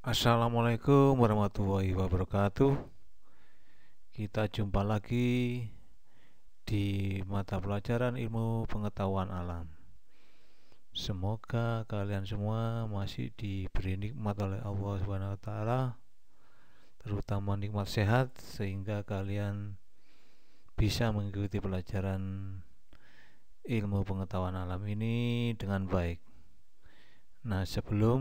Assalamualaikum warahmatullahi wabarakatuh. Kita jumpa lagi di mata pelajaran ilmu pengetahuan alam. Semoga kalian semua masih diberi nikmat oleh Allah Subhanahu wa taala, terutama nikmat sehat, sehingga kalian bisa mengikuti pelajaran ilmu pengetahuan alam ini dengan baik. Nah, sebelum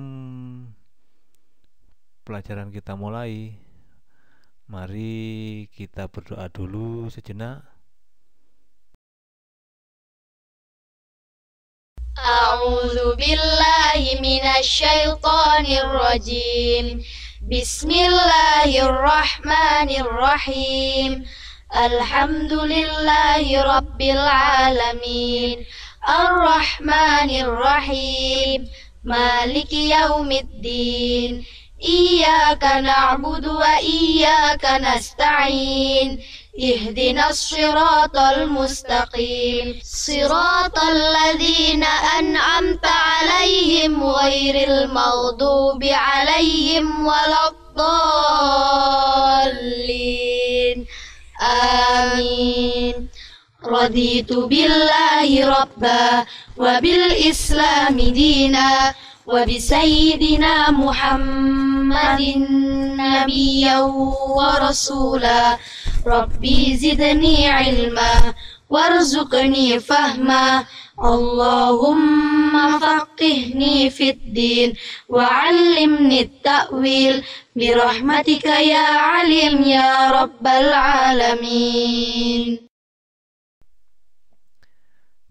pelajaran kita mulai, mari kita berdoa dulu sejenak. A'udzu billahi minasyaitonir rajim. Bismillahirrahmanirrahim. Alhamdulillahi rabbil alamin. Ar-Rahmanir Rahim. Maliki yaumiddin. Iyyaka na'budu wa iyyaka nasta'in. Ihdinas siratal mustaqim. Siratal ladzina an'amta 'alaihim ghairil maghdubi 'alaihim waladdallin. Amin. Raditu billahi rabba wa bil islami dina wa bi sayyidina Muhammadin nabiyyan wa rasula. Rabbi zidni ilma warzuqni fahma. Allahumma faqihni fid din wa 'allimni at-ta'wil birahmatika ya alim ya rabbal alamin.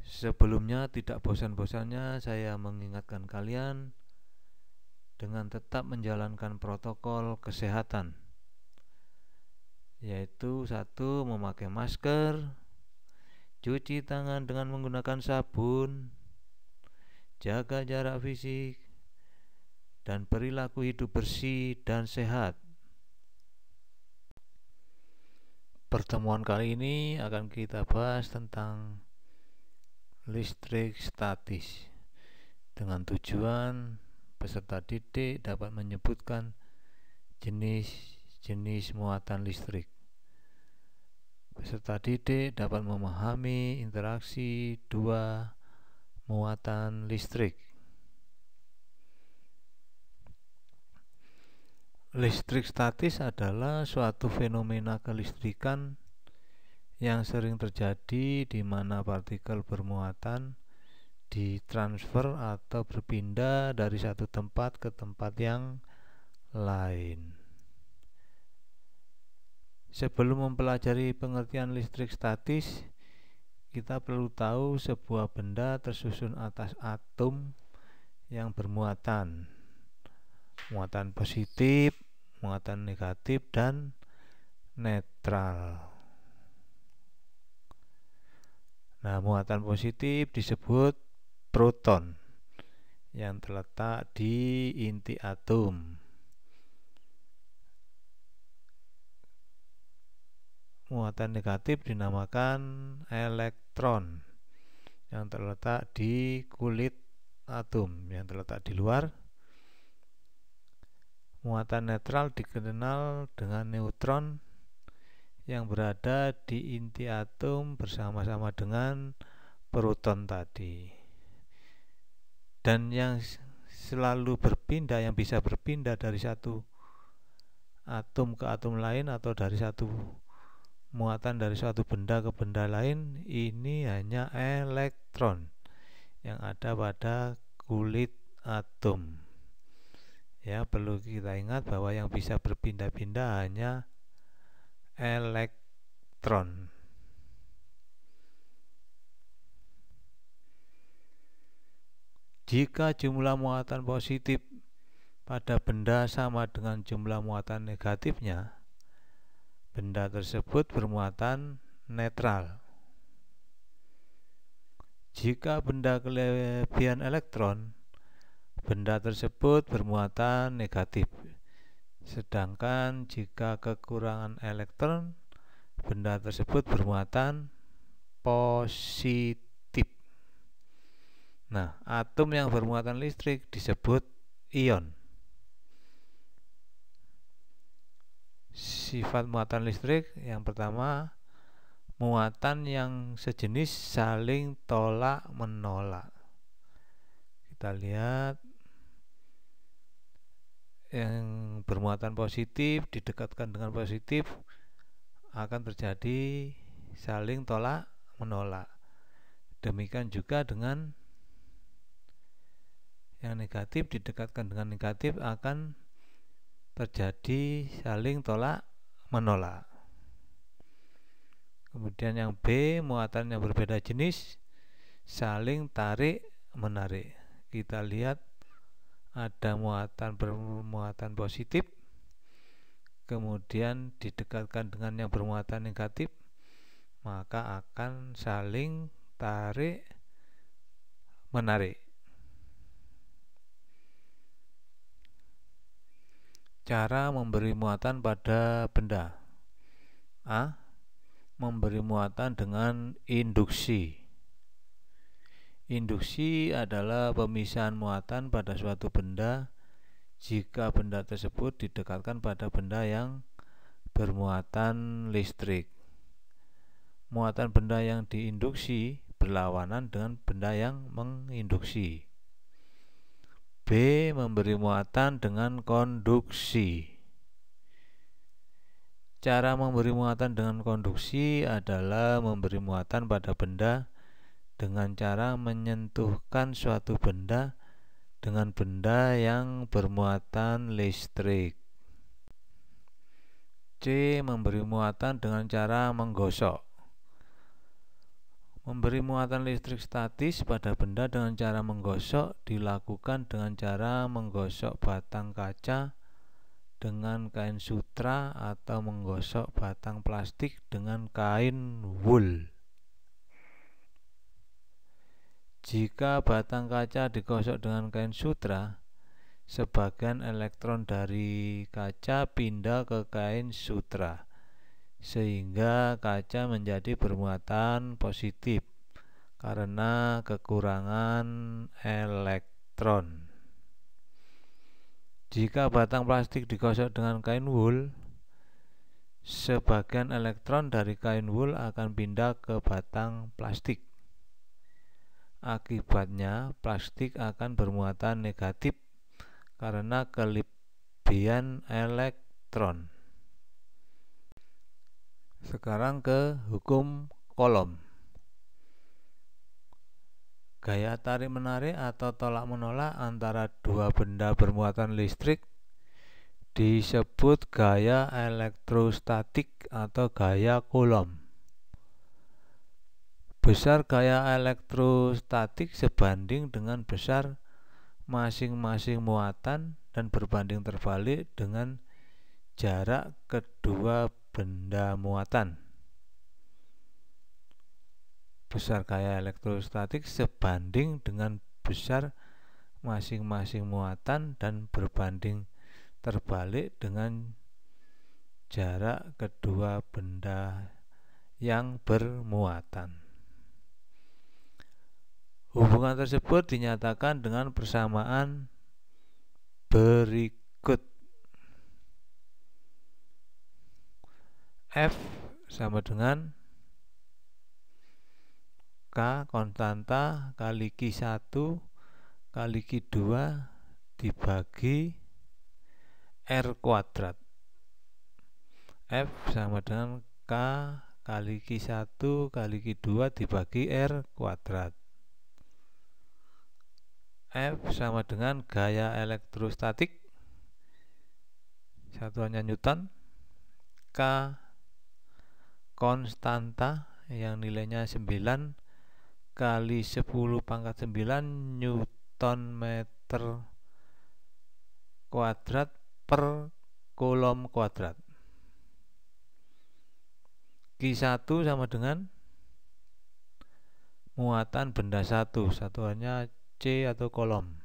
Sebelumnya, tidak bosan-bosannya saya mengingatkan kalian dengan tetap menjalankan protokol kesehatan, yaitu 1. Memakai masker, cuci tangan dengan menggunakan sabun, jaga jarak fisik, dan perilaku hidup bersih dan sehat. Pertemuan kali ini akan kita bahas tentang listrik statis, dengan tujuan peserta didik dapat menyebutkan jenis-jenis muatan listrik. Peserta didik dapat memahami interaksi dua muatan listrik. Listrik statis adalah suatu fenomena kelistrikan yang sering terjadi di mana partikel bermuatan ditransfer atau berpindah dari satu tempat ke tempat yang lain. Sebelum mempelajari pengertian listrik statis, kita perlu tahu sebuah benda tersusun atas atom yang bermuatan, muatan positif, muatan negatif, dan netral. Nah, muatan positif disebut proton yang terletak di inti atom. Muatan negatif dinamakan elektron yang terletak di kulit atom, yang terletak di luar. Muatan netral dikenal dengan neutron yang berada di inti atom bersama-sama dengan proton tadi, dan yang selalu berpindah, yang bisa berpindah dari satu atom ke atom lain atau dari satu muatan dari suatu benda ke benda lain, ini hanya elektron yang ada pada kulit atom. Ya, perlu kita ingat bahwa yang bisa berpindah-pindah hanya elektron. Jika jumlah muatan positif pada benda sama dengan jumlah muatan negatifnya, benda tersebut bermuatan netral. Jika benda kelebihan elektron, benda tersebut bermuatan negatif. Sedangkan jika kekurangan elektron, benda tersebut bermuatan positif. Nah, atom yang bermuatan listrik disebut ion. Sifat muatan listrik yang pertama, muatan yang sejenis saling tolak menolak. Kita lihat yang bermuatan positif didekatkan dengan positif akan terjadi saling tolak menolak. Demikian juga dengan yang negatif didekatkan dengan negatif akan terjadi saling tolak menolak. Kemudian yang B, muatan yang berbeda jenis saling tarik menarik. Kita lihat ada muatan bermuatan positif, kemudian didekatkan dengan yang bermuatan negatif, maka akan saling tarik menarik. Cara memberi muatan pada benda. A. Memberi muatan dengan induksi. Induksi adalah pemisahan muatan pada suatu benda jika benda tersebut didekatkan pada benda yang bermuatan listrik. Muatan benda yang diinduksi berlawanan dengan benda yang menginduksi. B. Memberi muatan dengan konduksi. Cara memberi muatan dengan konduksi adalah memberi muatan pada benda dengan cara menyentuhkan suatu benda dengan benda yang bermuatan listrik. C. Memberi muatan dengan cara menggosok. Memberi muatan listrik statis pada benda dengan cara menggosok dilakukan dengan cara menggosok batang kaca dengan kain sutra atau menggosok batang plastik dengan kain wool. Jika batang kaca digosok dengan kain sutra, sebagian elektron dari kaca pindah ke kain sutra, sehingga kaca menjadi bermuatan positif karena kekurangan elektron. Jika batang plastik digosok dengan kain wool, sebagian elektron dari kain wool akan pindah ke batang plastik. Akibatnya, plastik akan bermuatan negatif karena kelebihan elektron. Sekarang ke hukum Coulomb. Gaya tarik-menarik atau tolak-menolak antara dua benda bermuatan listrik disebut gaya elektrostatik atau gaya Coulomb. Besar gaya elektrostatik sebanding dengan besar masing-masing muatan dan berbanding terbalik dengan jarak kedua benda muatan. Besar gaya elektrostatik sebanding dengan besar masing-masing muatan dan berbanding terbalik dengan jarak kedua benda yang bermuatan. Hubungan tersebut dinyatakan dengan persamaan berikut. F sama dengan K konstanta kali Q1 kali Q2 dibagi R kuadrat. F sama dengan K kali Q1 kali Q2 dibagi R kuadrat. F sama dengan gaya elektrostatik, satuannya Newton. K konstanta yang nilainya 9 kali 10 pangkat 9 Newton meter kuadrat per Coulomb kuadrat. Q1 sama dengan muatan benda 1, satuannya C atau Coulomb.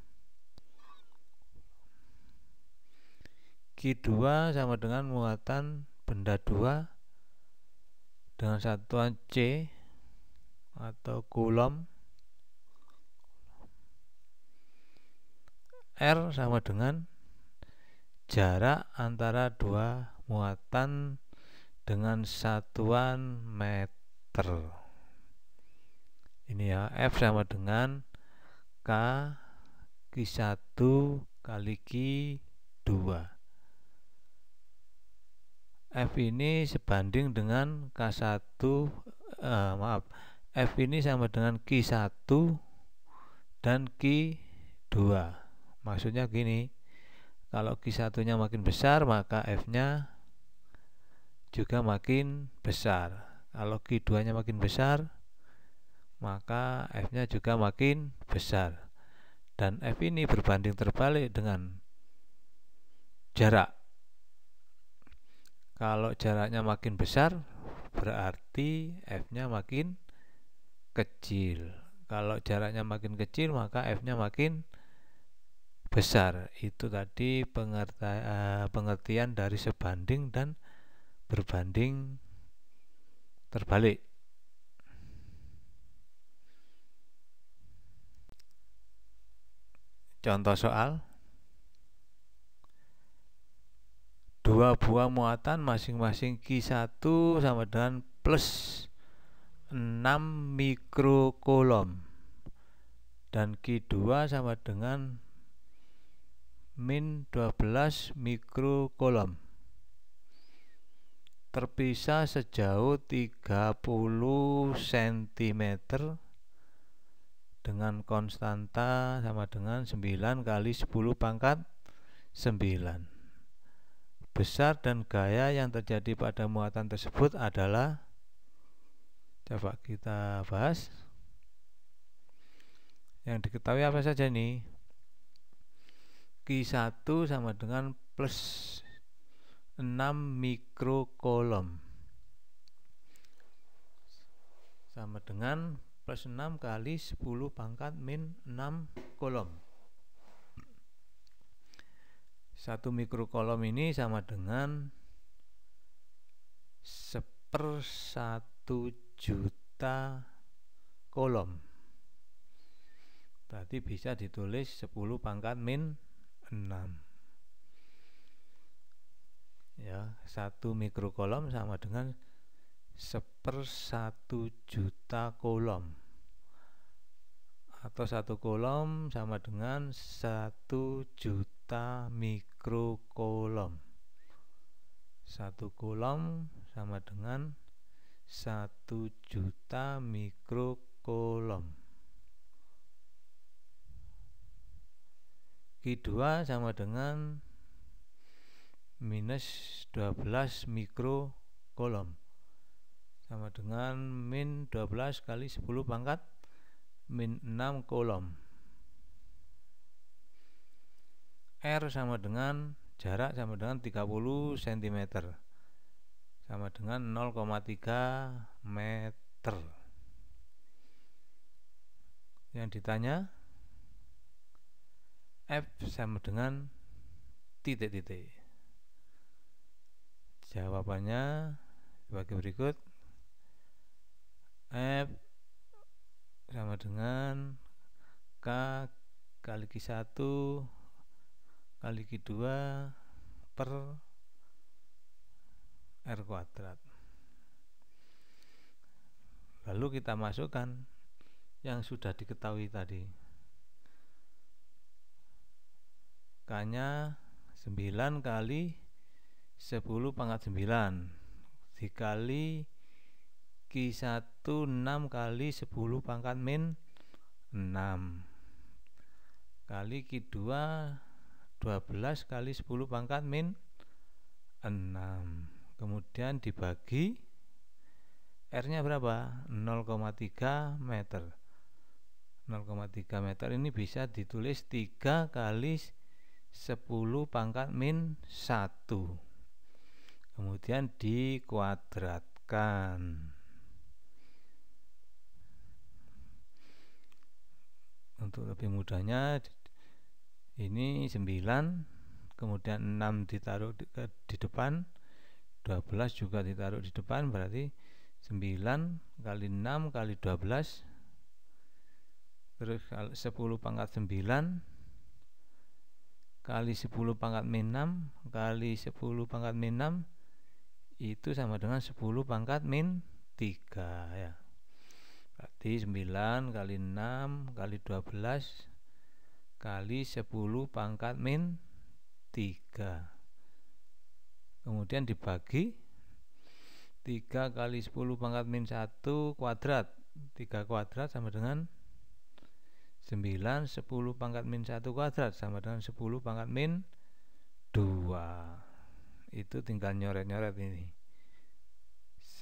Q2 sama dengan muatan benda 2 dengan satuan C atau Coulomb. R sama dengan jarak antara dua muatan dengan satuan meter. Ini ya, F sama dengan K Q1 kali Q2. F ini sebanding dengan K1, F ini sama dengan Q1 dan Q2. Maksudnya gini, kalau Q1-nya makin besar maka F-nya juga makin besar. Kalau Q2-nya makin besar maka F-nya juga makin besar. Dan F ini berbanding terbalik dengan jarak. Kalau jaraknya makin besar berarti F-nya makin kecil. Kalau jaraknya makin kecil maka F-nya makin besar. Itu tadi pengertian dari sebanding dan berbanding terbalik. Contoh soal, dua buah muatan masing-masing Q1 sama dengan plus 6 mikrocoulomb dan Q2 sama dengan min 12 mikrocoulomb, terpisah sejauh 30 cm dengan konstanta sama dengan 9 kali 10 pangkat 9. Besar dan gaya yang terjadi pada muatan tersebut adalah, coba kita bahas. Yang diketahui apa saja nih? Q1 sama dengan plus 6 mikrocoulomb sama dengan plus 6 kali 10 pangkat min 6 coulomb. 1 mikrocoulomb ini sama dengan 1/1 juta coulomb. Berarti bisa ditulis 10 pangkat min 6. Ya, 1 mikrocoulomb sama dengan 1/1 juta coulomb, atau 1 coulomb sama dengan 1 juta mikrocoulomb. 1 coulomb sama dengan 1 juta mikrocoulomb. Q2 sama dengan minus 12 mikrocoulomb sama dengan min 12 kali 10 pangkat min 6 coulomb. R sama dengan jarak sama dengan 30 cm sama dengan 0,3 meter. Yang ditanya F sama dengan titik-titik. Jawabannya sebagai berikut. F sama dengan K kali Q1 kali Q2 per R kuadrat. Lalu kita masukkan yang sudah diketahui tadi. K-nya 9 kali 10 pangkat 9 dikali Q1 6 kali 10 pangkat min 6 kali Q2 12 kali 10 pangkat min 6, kemudian dibagi R-nya berapa? 0,3 meter. 0,3 meter ini bisa ditulis 3 kali 10 pangkat min 1, kemudian dikuadratkan. Untuk lebih mudahnya, ini 9, kemudian 6 ditaruh di depan, 12 juga ditaruh di depan, berarti 9 kali 6 kali 12, terus 10 pangkat 9 kali 10 pangkat min 6 kali 10 pangkat min 6 itu sama dengan 10 pangkat min 3 ya. Berarti 9 kali 6 kali 12 kali 10 pangkat min 3. Kemudian dibagi 3 kali 10 pangkat min 1 kuadrat. 3 kuadrat sama dengan 9, 10 pangkat min 1 kuadrat sama dengan 10 pangkat min 2. Itu tinggal nyoret-nyoret ini.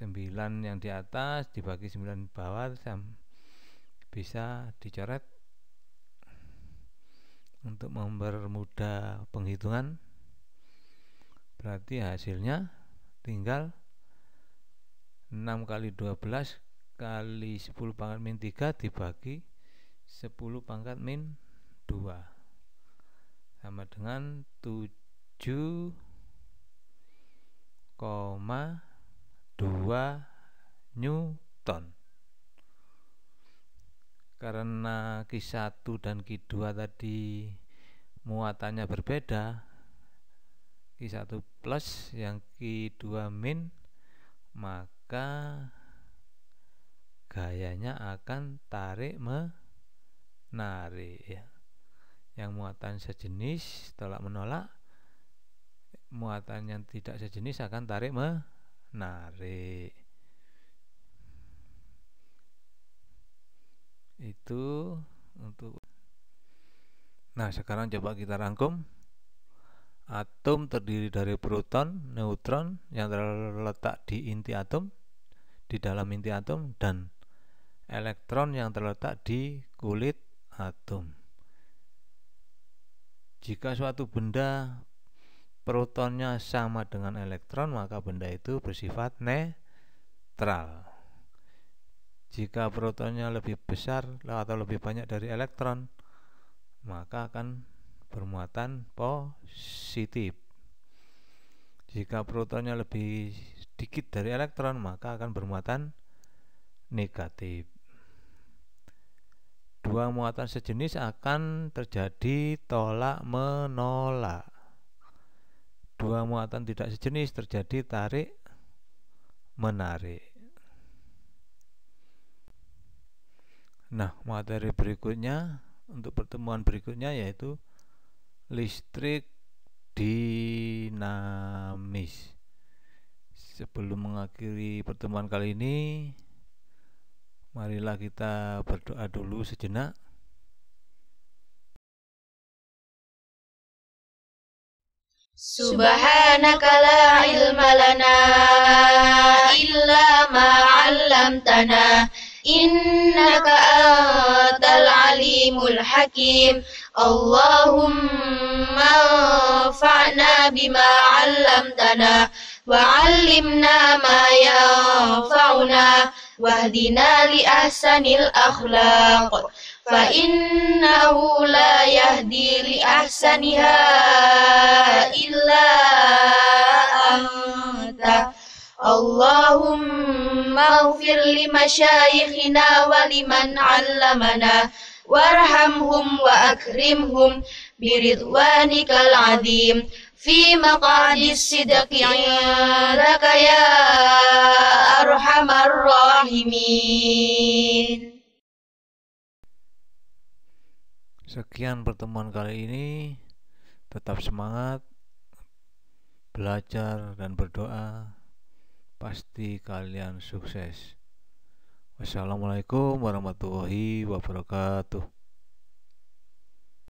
9 yang di atas dibagi 9 bawah bisa dicoret untuk mempermudah penghitungan. Berarti hasilnya tinggal 6 kali 12 kali 10 pangkat min 3 dibagi 10 pangkat min 2 sama dengan 7,2 Newton. Karena Q1 dan Q2 tadi muatannya berbeda, Q1 plus yang Q2 min, maka gayanya akan tarik menarik ya. Yang muatan sejenis tolak menolak, muatan yang tidak sejenis akan tarik menarik. Itu untuk. Nah, sekarang coba kita rangkum. Atom terdiri dari proton, neutron yang terletak di inti atom, di dalam inti atom, dan elektron yang terletak di kulit atom. Jika suatu benda protonnya sama dengan elektron, maka benda itu bersifat netral. Jika protonnya lebih besar atau lebih banyak dari elektron, maka akan bermuatan positif. Jika protonnya lebih sedikit dari elektron, maka akan bermuatan negatif. Dua muatan sejenis akan terjadi tolak menolak. Dua muatan tidak sejenis terjadi tarik menarik. Nah, materi berikutnya untuk pertemuan berikutnya yaitu listrik dinamis. Sebelum mengakhiri pertemuan kali ini, marilah kita berdoa dulu sejenak. Subhanaka la ilma lana illa ma 'allamtana innaka antal alimul hakim. Allahumma anfa'na bima 'allamtana wa 'allimna ma yanfa'una wahdina li ahsanil akhlaq fa innahu la yahdi li ahsaniha illa anta. Allahumma ighfir li masyayikhina wa liman 'allamana warhamhum wa akrimhum biridwanikal 'azim fi maqadis sidqi 'indaka ya arhamar rahimin. Sekian pertemuan kali ini. Tetap semangat, belajar dan berdoa. Pasti kalian sukses. Wassalamualaikum warahmatullahi wabarakatuh.